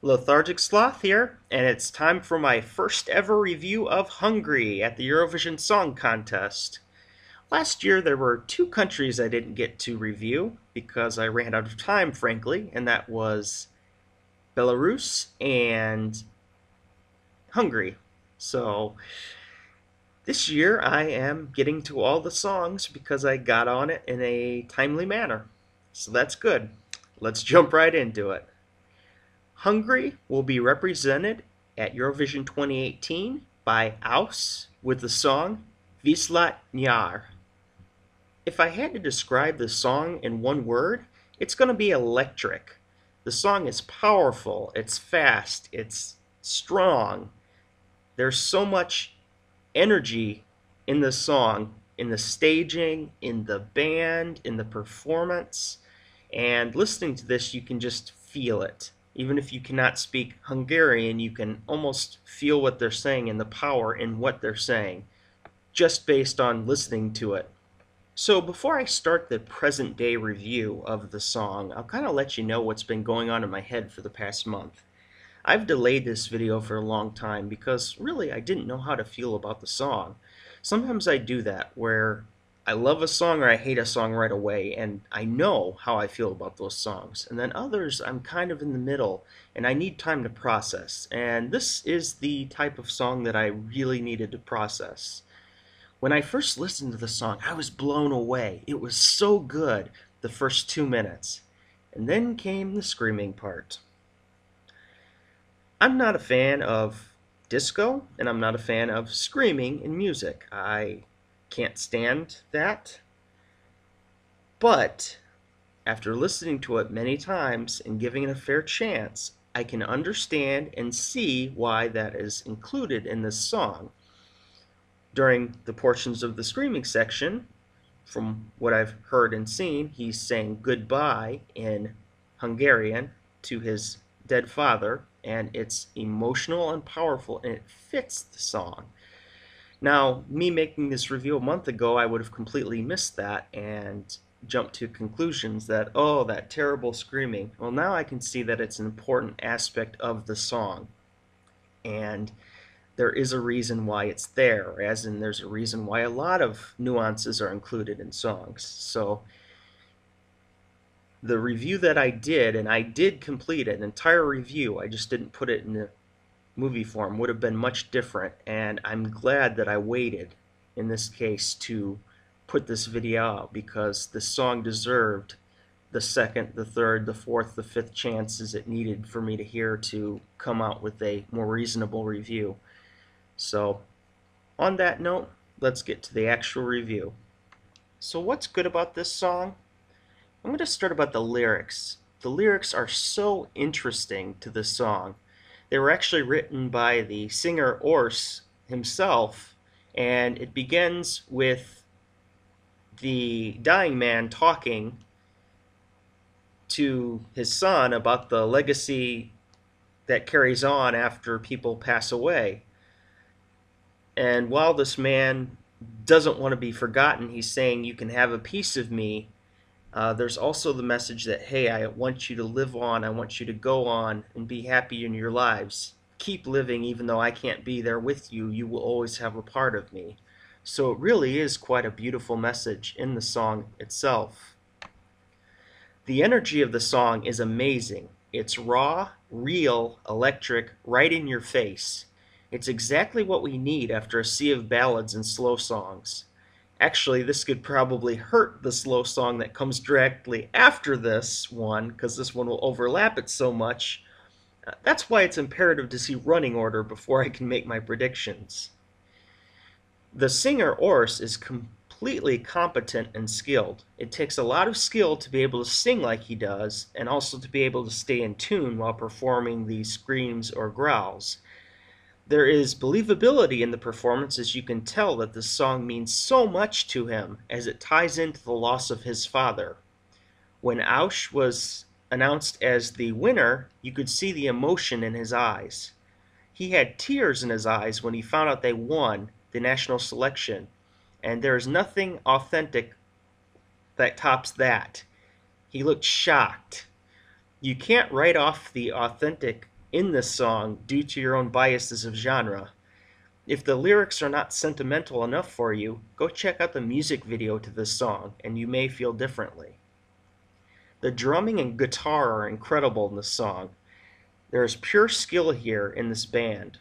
Lethargic Sloth here, and it's time for my first ever review of Hungary at the Eurovision Song Contest. Last year there were two countries I didn't get to review because I ran out of time, frankly, and that was Belarus and Hungary. So this year I am getting to all the songs because I got on it in a timely manner. So that's good. Let's jump right into it. Hungary will be represented at Eurovision 2018 by AWS with the song Viszlát nyár. If I had to describe the song in one word, it's going to be electric. The song is powerful, it's fast, it's strong. There's so much energy in the song, in the staging, in the band, in the performance, and listening to this you can just feel it. Even if you cannot speak Hungarian, you can almost feel what they're saying and the power in what they're saying, just based on listening to it. So before I start the present day review of the song, I'll kind of let you know what's been going on in my head for the past month. I've delayed this video for a long time because really I didn't know how to feel about the song. Sometimes I do that where I love a song or I hate a song right away, and I know how I feel about those songs. And then others, I'm kind of in the middle, and I need time to process. And this is the type of song that I really needed to process. When I first listened to the song, I was blown away. It was so good the first 2 minutes. And then came the screaming part. I'm not a fan of disco, and I'm not a fan of screaming in music. I can't stand that. But after listening to it many times and giving it a fair chance, I can understand and see why that is included in this song. During the portions of the screaming section, from what I've heard and seen, he's saying goodbye in Hungarian to his dead father, and it's emotional and powerful, and it fits the song. Now, me making this review a month ago, I would have completely missed that and jumped to conclusions that, oh, that terrible screaming. Well, now I can see that it's an important aspect of the song. And there is a reason why it's there, as in there's a reason why a lot of nuances are included in songs. So the review that I did, and I did complete an entire review, I just didn't put it in the movie form, would have been much different, and I'm glad that I waited in this case to put this video out, because the song deserved the second, the third, the fourth, the fifth chances it needed for me to hear to come out with a more reasonable review. So on that note, let's get to the actual review. So what's good about this song? I'm going to start about the lyrics. The lyrics are so interesting to the song. They were actually written by the singer Ors himself, and it begins with the dying man talking to his son about the legacy that carries on after people pass away. And while this man doesn't want to be forgotten, he's saying, you can have a piece of me. There's also the message that, hey, I want you to live on, I want you to go on and be happy in your lives. Keep living even though I can't be there with you, you will always have a part of me. So it really is quite a beautiful message in the song itself. The energy of the song is amazing. It's raw, real, electric, right in your face. It's exactly what we need after a sea of ballads and slow songs. Actually, this could probably hurt the slow song that comes directly after this one, because this one will overlap it so much. That's why it's imperative to see running order before I can make my predictions. The singer Ors is completely competent and skilled. It takes a lot of skill to be able to sing like he does, and also to be able to stay in tune while performing these screams or growls. There is believability in the performance, as you can tell that this song means so much to him as it ties into the loss of his father. When Ausch was announced as the winner, you could see the emotion in his eyes. He had tears in his eyes when he found out they won the national selection, and there is nothing authentic that tops that. He looked shocked. You can't write off the authentic in this song due to your own biases of genre. If the lyrics are not sentimental enough for you, go check out the music video to this song, and you may feel differently. The drumming and guitar are incredible in this song. There is pure skill here in this band.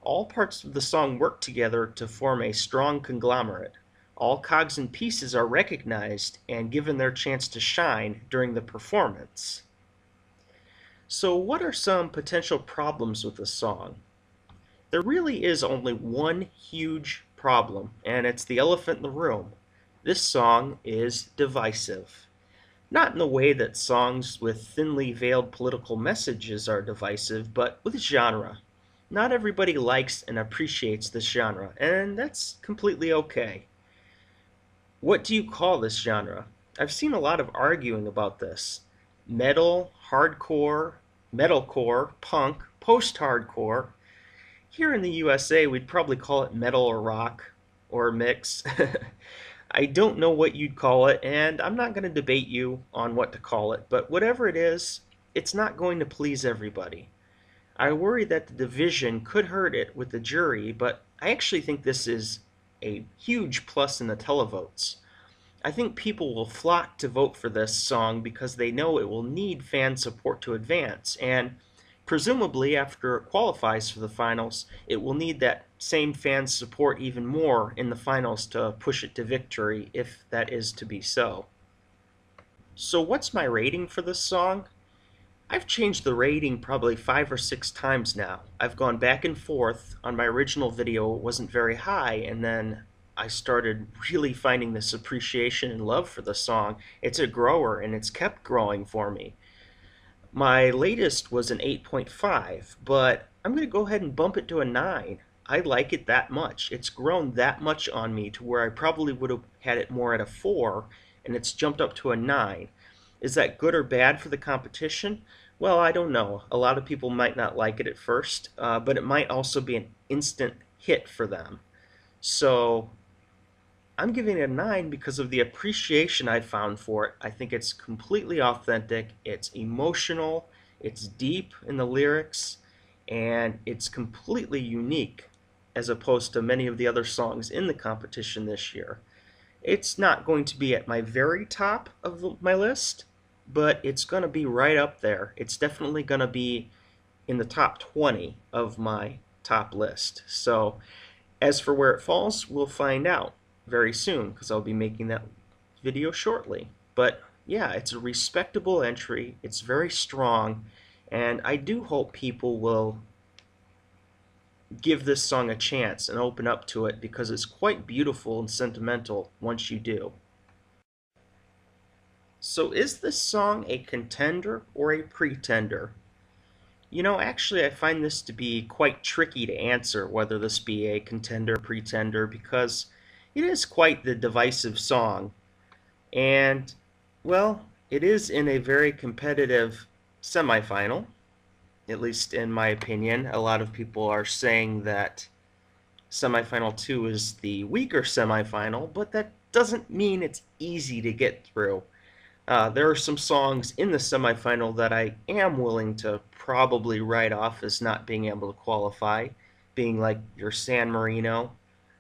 All parts of the song work together to form a strong conglomerate. All cogs and pieces are recognized and given their chance to shine during the performance. So what are some potential problems with this song? There really is only one huge problem, and it's the elephant in the room. This song is divisive. Not in the way that songs with thinly veiled political messages are divisive, but with genre. Not everybody likes and appreciates this genre, and that's completely okay. What do you call this genre? I've seen a lot of arguing about this. Metal, hardcore, metalcore, punk, post-hardcore. Here in the USA, we'd probably call it metal or rock, or a mix. I don't know what you'd call it, and I'm not going to debate you on what to call it, but whatever it is, it's not going to please everybody. I worry that the division could hurt it with the jury, but I actually think this is a huge plus in the televotes. I think people will flock to vote for this song because they know it will need fan support to advance, and presumably after it qualifies for the finals, it will need that same fan support even more in the finals to push it to victory, if that is to be so. So what's my rating for this song? I've changed the rating probably 5 or 6 times now. I've gone back and forth. On my original video, it wasn't very high, and then I started really finding this appreciation and love for the song. It's a grower, and it's kept growing for me. My latest was an 8.5, but I'm going to go ahead and bump it to a 9. I like it that much. It's grown that much on me to where I probably would have had it more at a 4, and it's jumped up to a 9. Is that good or bad for the competition? Well, I don't know. A lot of people might not like it at first, but it might also be an instant hit for them. So I'm giving it a 9 because of the appreciation I found for it. I think it's completely authentic, it's emotional, it's deep in the lyrics, and it's completely unique as opposed to many of the other songs in the competition this year. It's not going to be at my very top of my list, but it's going to be right up there. It's definitely going to be in the top 20 of my top list. So as for where it falls, we'll find out very soon because I'll be making that video shortly. But yeah, it's a respectable entry. It's very strong, and I do hope people will give this song a chance and open up to it because it's quite beautiful and sentimental once you do. So is this song a contender or a pretender? You know, actually I find this to be quite tricky to answer whether this be a contender or pretender because it is quite the divisive song. And, well, it is in a very competitive semifinal, at least in my opinion. A lot of people are saying that semifinal 2 is the weaker semifinal, but that doesn't mean it's easy to get through. There are some songs in the semifinal that I am willing to probably write off as not being able to qualify, being like your San Marino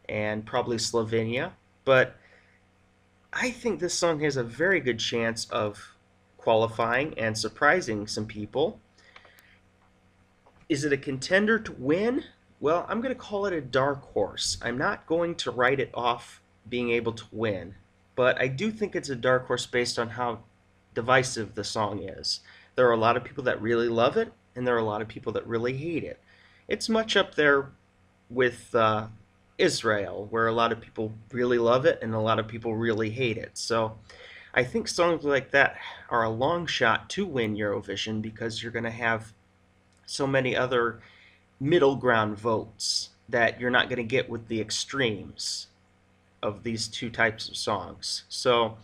and probably Slovenia, but I think this song has a very good chance of qualifying and surprising some people. Is it a contender to win? Well, I'm going to call it a dark horse. I'm not going to write it off being able to win, but I do think it's a dark horse based on how divisive the song is. There are a lot of people that really love it, and there are a lot of people that really hate it. It's much up there with Israel, where a lot of people really love it and a lot of people really hate it. So I think songs like that are a long shot to win Eurovision because you're going to have so many other middle ground votes that you're not going to get with the extremes of these two types of songs. So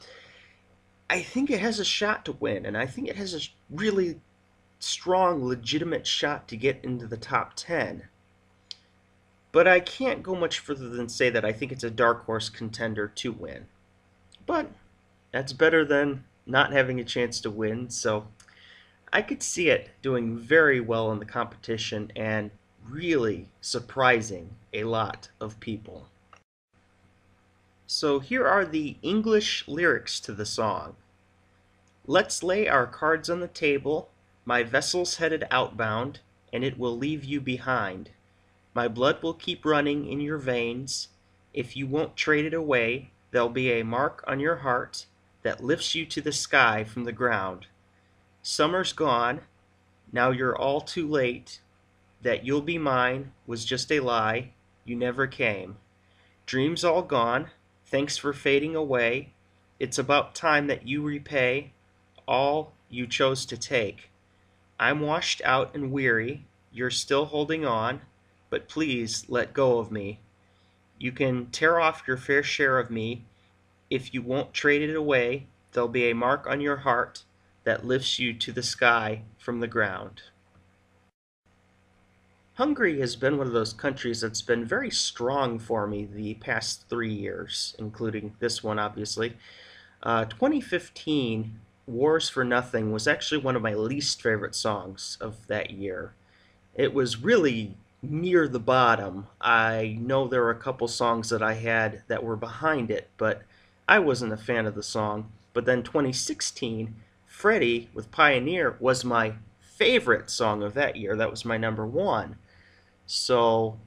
I think it has a shot to win, and I think it has a really strong, legitimate shot to get into the top 10. But I can't go much further than say that I think it's a dark horse contender to win. But that's better than not having a chance to win, so I could see it doing very well in the competition and really surprising a lot of people. So here are the English lyrics to the song. Let's lay our cards on the table. My vessel's headed outbound, and it will leave you behind. My blood will keep running in your veins. If you won't trade it away, there'll be a mark on your heart that lifts you to the sky from the ground. Summer's gone, now you're all too late. That you'll be mine was just a lie, you never came. Dreams all gone, thanks for fading away. It's about time that you repay all you chose to take. I'm washed out and weary, you're still holding on, but please let go of me. You can tear off your fair share of me. If you won't trade it away, there'll be a mark on your heart that lifts you to the sky from the ground. Hungary has been one of those countries that's been very strong for me the past 3 years, including this one, obviously. 2015, Wars for Nothing, was actually one of my least favorite songs of that year. It was really near the bottom. I know there were a couple songs that I had that were behind it, but I wasn't a fan of the song. But then 2016, Freddie with Pioneer was my favorite song of that year. That was my number one. So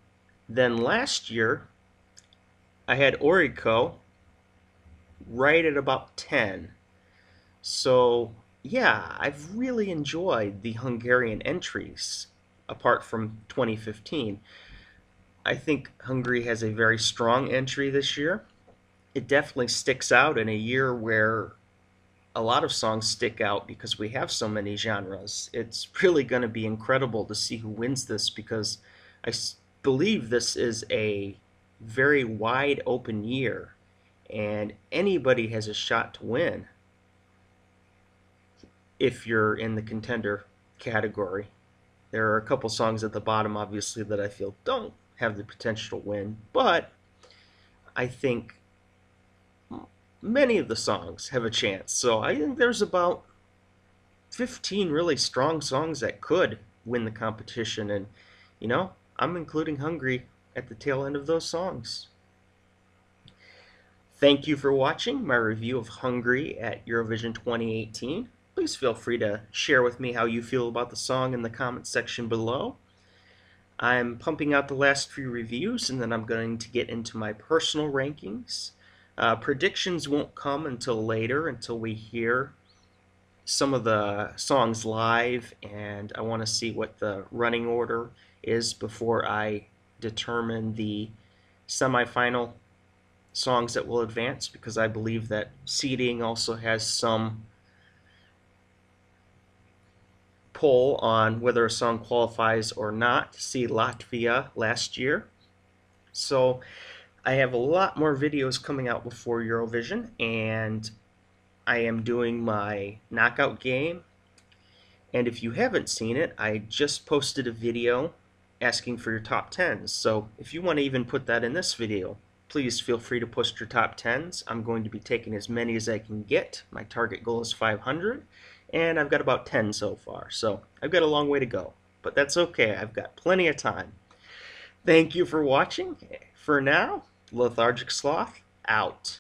then last year, I had Origo right at about 10. So yeah, I've really enjoyed the Hungarian entries, apart from 2015. I think Hungary has a very strong entry this year. It definitely sticks out in a year where a lot of songs stick out because we have so many genres. It's really going to be incredible to see who wins this because I believe this is a very wide open year and anybody has a shot to win if you're in the contender category. There are a couple songs at the bottom, obviously, that I feel don't have the potential to win, but I think many of the songs have a chance. So I think there's about 15 really strong songs that could win the competition, and I'm including Hungary at the tail end of those songs. Thank you for watching my review of Hungary at Eurovision 2018. Please feel free to share with me how you feel about the song in the comments section below. I'm pumping out the last few reviews and then I'm going to get into my personal rankings. Predictions won't come until later, until we hear some of the songs live, and I want to see what the running order is before I determine the semifinal songs that will advance, because I believe that seeding also has some pull on whether a song qualifies or not. See Latvia last year. So I have a lot more videos coming out before Eurovision, and I am doing my knockout game. And if you haven't seen it, I just posted a video asking for your top 10s. So if you want to even put that in this video, please feel free to post your top 10s. I'm going to be taking as many as I can get. My target goal is 500, and I've got about 10 so far. So I've got a long way to go, but that's okay. I've got plenty of time. Thank you for watching. For now, Lethargic Sloth, out.